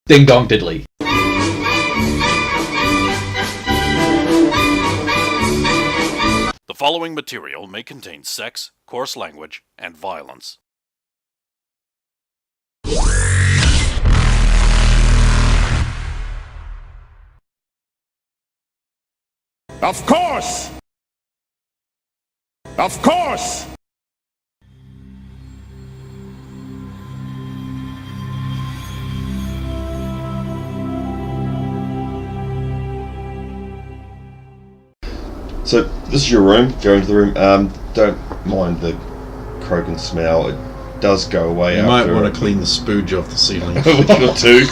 Ding dong diddly. The following material may contain sex, coarse language, and violence. Of course! Of course! So this is your room. Go into the room. Don't mind the croaking smell. It does go away. You after might want to clean the spooge off the ceiling. a week or two.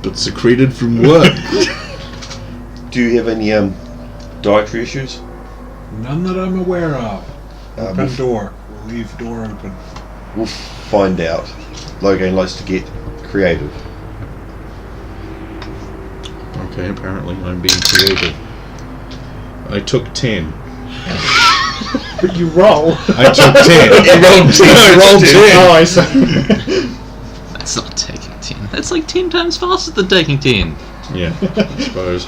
But secreted from work. Do you have any dietary issues? None that I'm aware of. Open door. We'll leave door open. We'll find out. Logan likes to get creative. Okay, apparently I'm being creative. I took 10. But you roll. I took 10. You rolled 10. I rolled 10. Oh, I see. That's not taking 10. That's like 10 times faster than taking 10. Yeah, I suppose.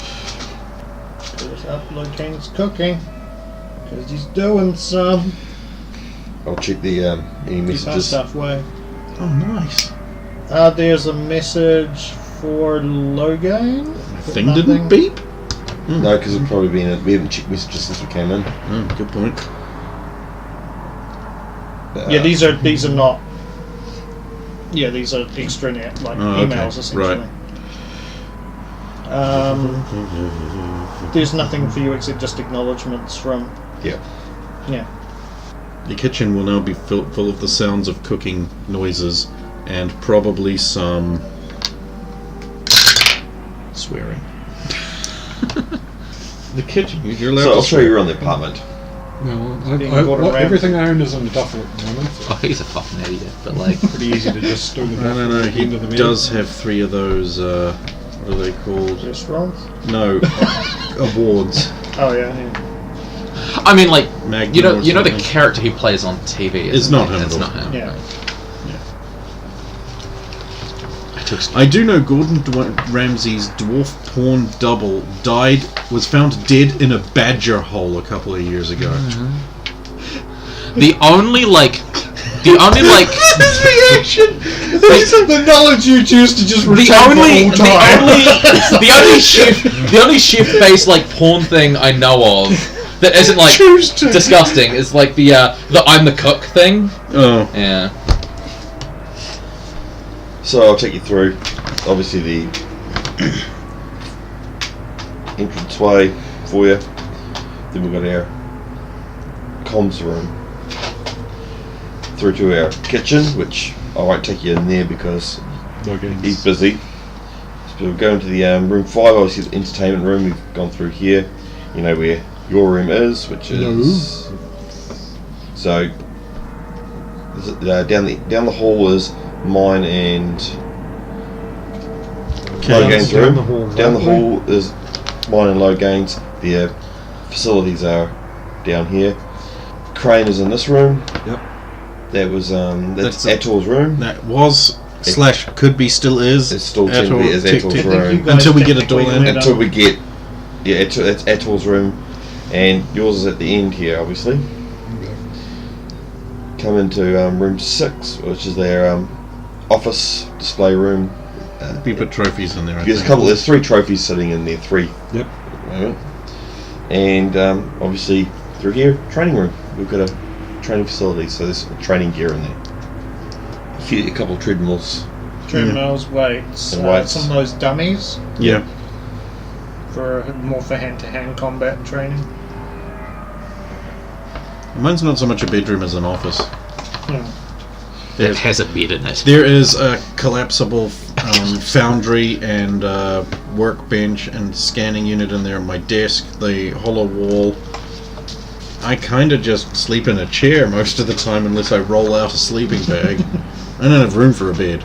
There's up Locane's cooking. Because he's doing some. I'll check the any Keep that messages. stuff away. Oh, nice. There's a message for Logan. My thing didn't beep? No, because it's probably been. We haven't checked messages since we came in. Oh, good point. Yeah, these are not. Yeah, these are extranet emails essentially. Right. There's nothing for you except just acknowledgements from. Yeah. Yeah. The kitchen will now be full of the sounds of cooking noises and probably some swearing. The kitchen. You're allowed So to I'll show you around the apartment. No, everything I own is in the duffel at the moment. Oh, he's a fucking idiot, but like... Pretty easy to just stow the duffel No. at the He end of the meal. does have 3 of those. What are they called? Restaurants? No, awards. Oh yeah. I mean, like, Magnum you know or the something. character he plays on TV. It's not him. It's not him. Yeah. I do know Gordon Ramsay's dwarf porn double was found dead in a badger hole a couple of years ago. The only His reaction. The knowledge you choose to just retain the only shift-based like porn thing I know of that isn't like disgusting is like the I'm the cook thing. Oh. Yeah. So I'll take you through. Obviously the entranceway for you. Then we've got our comms room. Through to our kitchen, which I won't take you in there because he's busy. So we'll go into the room 5, obviously the entertainment room. We've gone through here. You know where your room is, which is... So down the hall is mine and Logain's room. Down the hall is mine and Logain's. The facilities are down here. Crane is in this room. Yep. That was that's Atol's room. That was / could be still is. It's still technically is Atol's room until we get a door in. Until we get it's Atol's room, and yours is at the end here, obviously. Come into room 6, which is their office display room. We put trophies in there. There's 3 trophies sitting in there. 3. Yep. At the moment. And obviously through here, training room. We've got a training facility, so there's training gear in there. A couple of treadmills. Treadmills, weights, And weights. some of those dummies Yeah. for hand-to-hand combat training. Mine's not so much a bedroom as an office. It has a bed in it. There is a collapsible foundry and workbench and scanning unit in there. My desk, the hollow wall. I kind of just sleep in a chair most of the time unless I roll out a sleeping bag. I don't have room for a bed.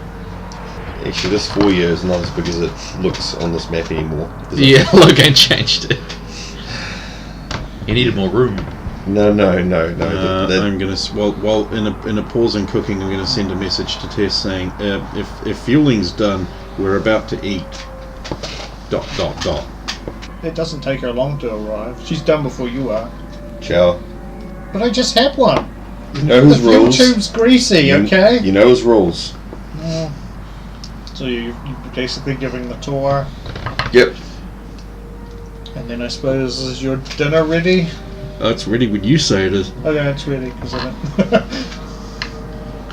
Actually, this 4 year is not as big as it looks on this map anymore. Yeah, Logan changed it. He needed more room. No. I'm gonna in a pause in cooking. I'm gonna send a message to Tess saying if fueling's done, We're about to eat. ... It doesn't take her long to arrive. She's done before you are. Ciao. But I just had one. You know The his fuel rules. tube's greasy, You- okay? You know his rules. So you're basically giving the tour, Yep. and then I suppose is your dinner ready? It's ready when you say it is. Okay, it's ready because I don't.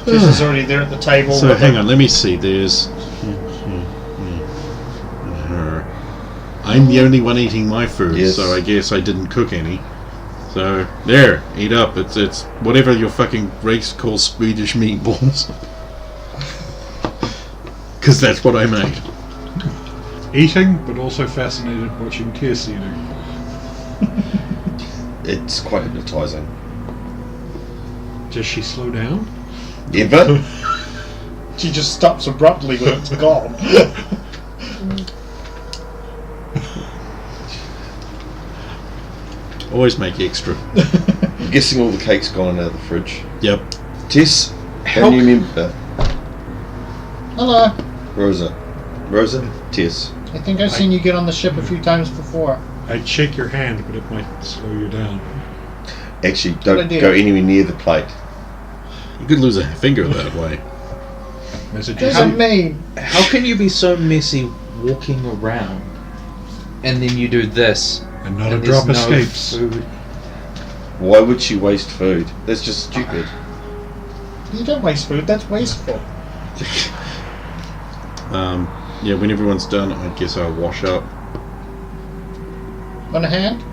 Jess is already there at the table. So with hang a- on, let me see. There's her. I'm the only one eating my food, Yes. so I guess I didn't cook any. So there, eat up. It's whatever your fucking race calls Swedish meatballs. Because that's what I made. Eating, but also fascinated watching Tess eating. It's quite hypnotising. Does she slow down? Ever? She just stops abruptly when it's gone. Always make extra. I'm guessing all the cake's gone out of the fridge. Yep. Tess, how new member? Hello. Rosa. Rosa? Tess. I think I've seen you get on the ship a few times before. I'd shake your hand, but it might slow you down. Actually, Good don't idea. go anywhere near the plate. You could lose a finger that way. Messages. Doesn't mean. How can you be so messy walking around, and then you do this, And not a and there's drop no escapes. food? Why would she waste food? That's just stupid. You don't waste food. That's wasteful. Yeah, when everyone's done, I guess I'll wash up. On a hand?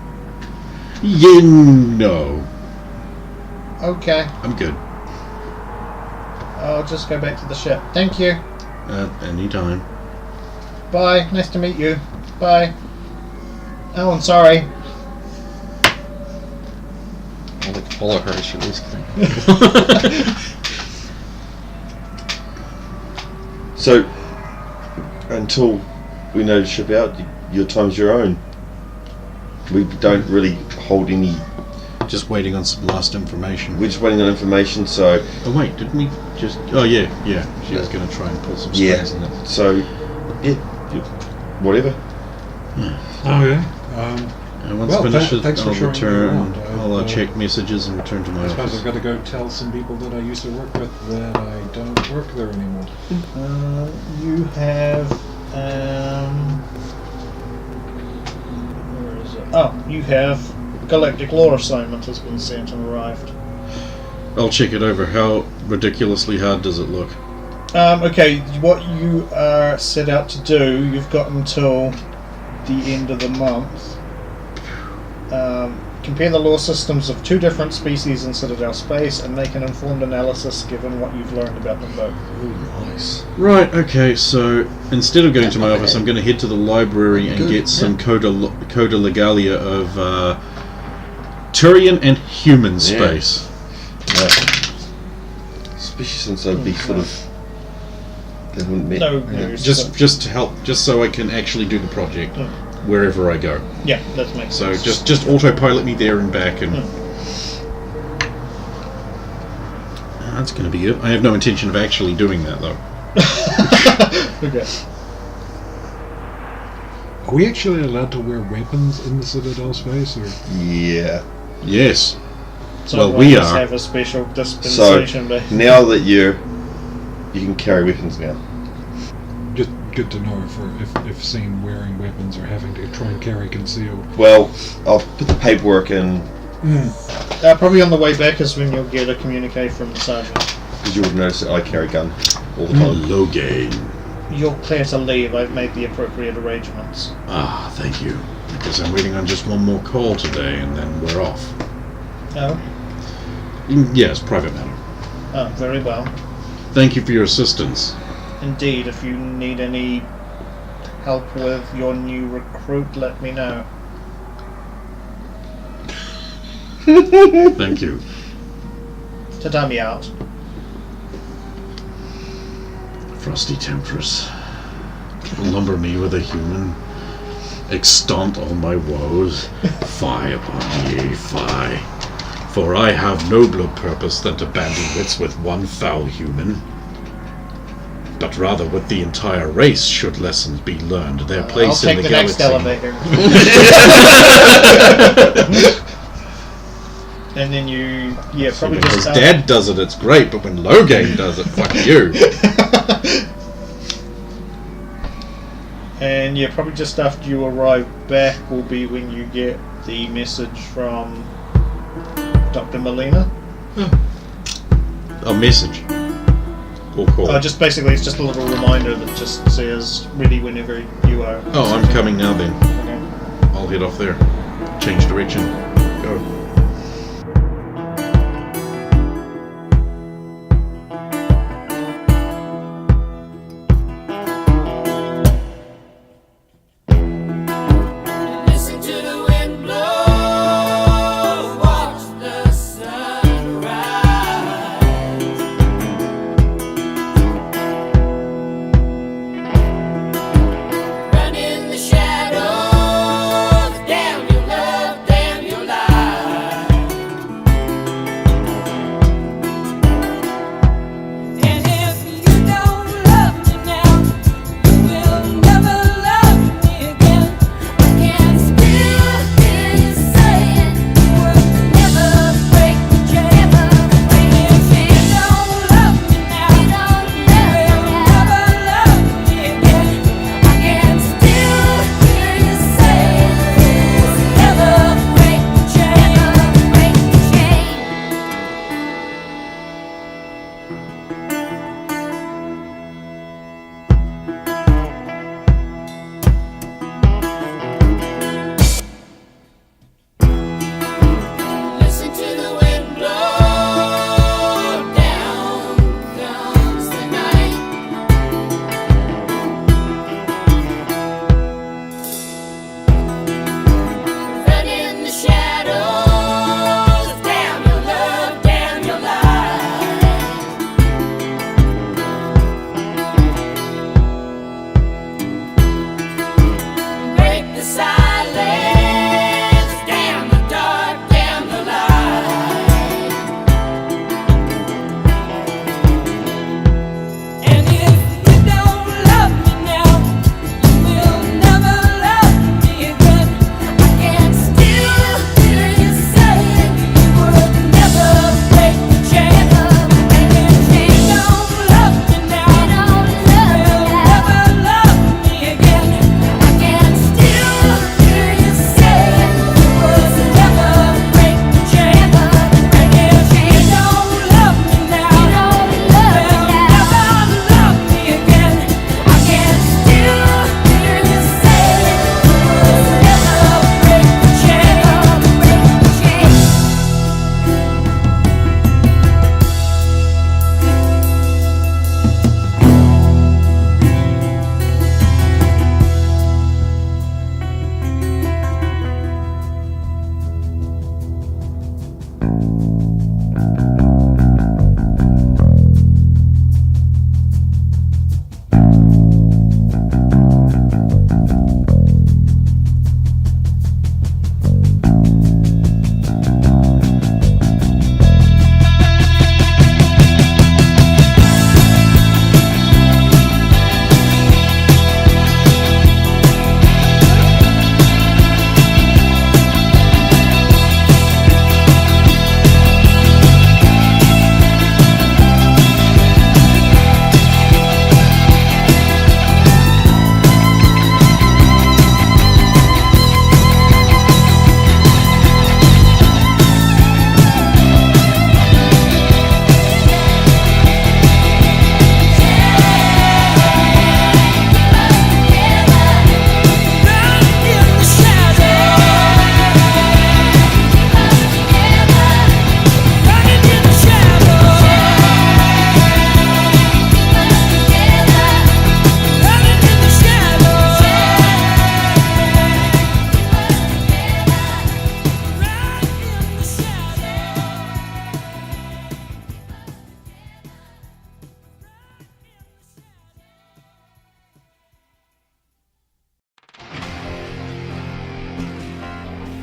Yeah, no. Okay. I'm good. I'll just go back to the ship. Thank you. Anytime. Bye. Nice to meet you. Bye. Oh, I'm sorry. I'll like follow her as she leaves. So, until we know to ship out, your time's your own. We don't really hold any. Just waiting on some last information. We're just waiting on information, so Oh wait, didn't we just... Oh yeah. She was going to try and pull some yeah. strings in it. So, yeah, whatever. Oh, yeah. Once Well, finished, thanks for I'll showing me return. around. I'll I've, check messages and return to my I suppose office. I've got to go tell some people that I used to work with that I don't work there anymore. You have. Where is it? Oh, you have. Galactic Lore assignment has been sent and arrived. I'll check it over. How ridiculously hard does it look? Okay, what you are set out to do, you've got until the end of the month. Compare the lore systems of two different species in Citadel space and make an informed analysis given what you've learned about them both. Nice. Right, okay, so instead of going to my office, I'm going to head to the library and get some Coda Legalia of Turian and human space. Yeah. Especially since they'd be sort of. They wouldn't met. No, Yeah. no, Just to help, just so I can actually do the project wherever I go. yeah, that makes So sense. just autopilot me there and back, and that's going to be it. I have no intention of actually doing that though. Okay. Are we actually allowed to wear weapons in the Citadel space? Or? Yeah. Yes. So Well, we'll we just are. have a special So dispensation. now that you can carry weapons now. Just good to know if seen wearing weapons or having to try and carry concealed. Well, I'll put the paperwork in Probably on the way back is when you'll get a communique from the sergeant. because you would notice that I carry a gun all the time. Hello, gang. You're clear to leave. I've made the appropriate arrangements. Ah, thank you. I guess I'm waiting on just one more call today, and then we're off. Oh? Yes, private matter. Oh, very well. Thank you for your assistance. Indeed, if you need any help with your new recruit, let me know. Thank you. Tatami out. Frosty Temptress, lumber me with a human, extaunt all my woes. Fie upon ye, fie. For I have nobler purpose than to bandy wits with one foul human. but rather with the entire race should lessons be learned. Their I'll place take in the the next galaxy. elevator. And then you, probably Because just... Dad does it, it's great, but when Loghain does it, fuck you. And probably just after you arrive back will be when you get the message from Dr. Molina. A message. Cool. Just basically, it's just a little reminder that just says ready whenever you are. Oh, I'm coming now then. Okay. I'll head off there. Change direction. Go. Listen to the wind blow, watch the sun rise. Run in the shadows, damn your love, damn your life. And if you don't love me now, you will never love me again. I can still hear you saying you will never break the chain. If you don't love me now, you will never love me again. I can still hear you saying you will never break the chain. Listen to the wind blow, down comes the night. Run in the shadows, damn your love, damn your life. Break the silence, damn the dark, damn the light. And if you don't love me now, you will never love me again. I can still hear you saying you will never break the chain. And if you don't love me now, you will never love me again. I can still hear you saying you will never break the chain. And if you don't love me now, you will never love me again. I can still hear you saying you will never break the chain.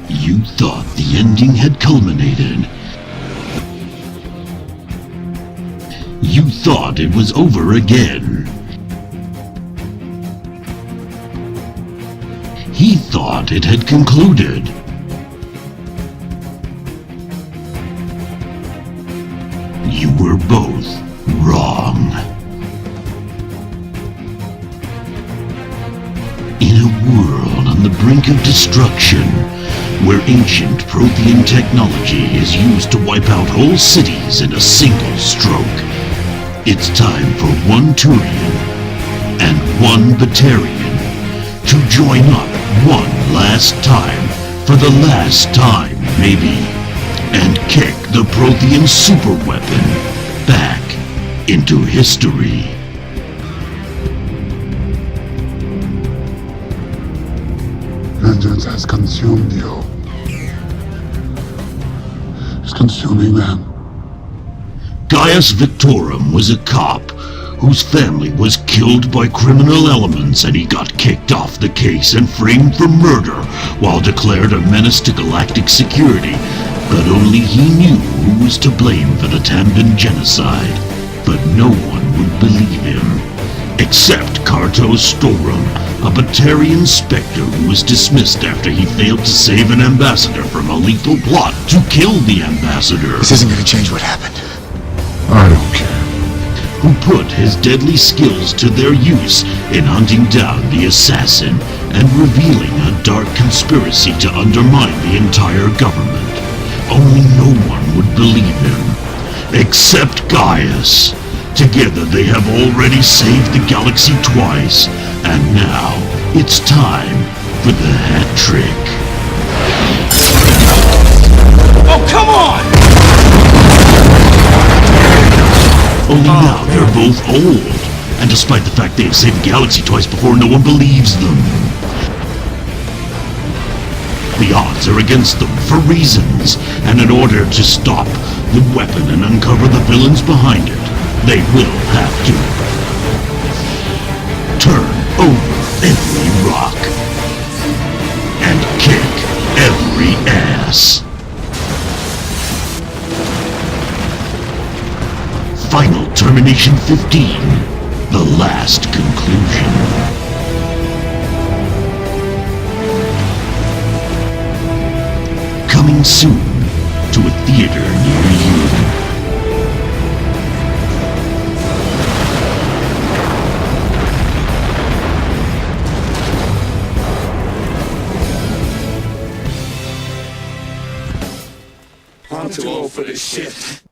You thought the ending had culminated. You thought it was over again. he thought it had concluded. You were both wrong. In a world on the brink of destruction, where ancient Prothean technology is used to wipe out whole cities in a single stroke, it's time for one Turian and one Batarian to join up one last time, for the last time maybe, and kick the Prothean superweapon back into history. Vengeance has consumed you. It's consuming them. Gaius Victorum was a cop whose family was killed by criminal elements, and he got kicked off the case and framed for murder while declared a menace to galactic security. But only he knew who was to blame for the Tambin genocide. But no one would believe him. Except Kartos Storum, a Batarian Spectre who was dismissed after he failed to save an ambassador from a lethal plot to kill the ambassador. This isn't gonna change what happened. I don't care. Who put his deadly skills to their use in hunting down the assassin and revealing a dark conspiracy to undermine the entire government. Only no one would believe him, except Gaius. Together they have already saved the galaxy twice, and now it's time for the hat trick. Oh, come on! Only now they're both old, and despite the fact they have saved the galaxy twice before, no one believes them. The odds are against them for reasons, and in order to stop the weapon and uncover the villains behind it, they will have to turn over every rock and kick every ass. Final Termination 15, the last conclusion. Coming soon to a theater near you. I'm too old for this shit.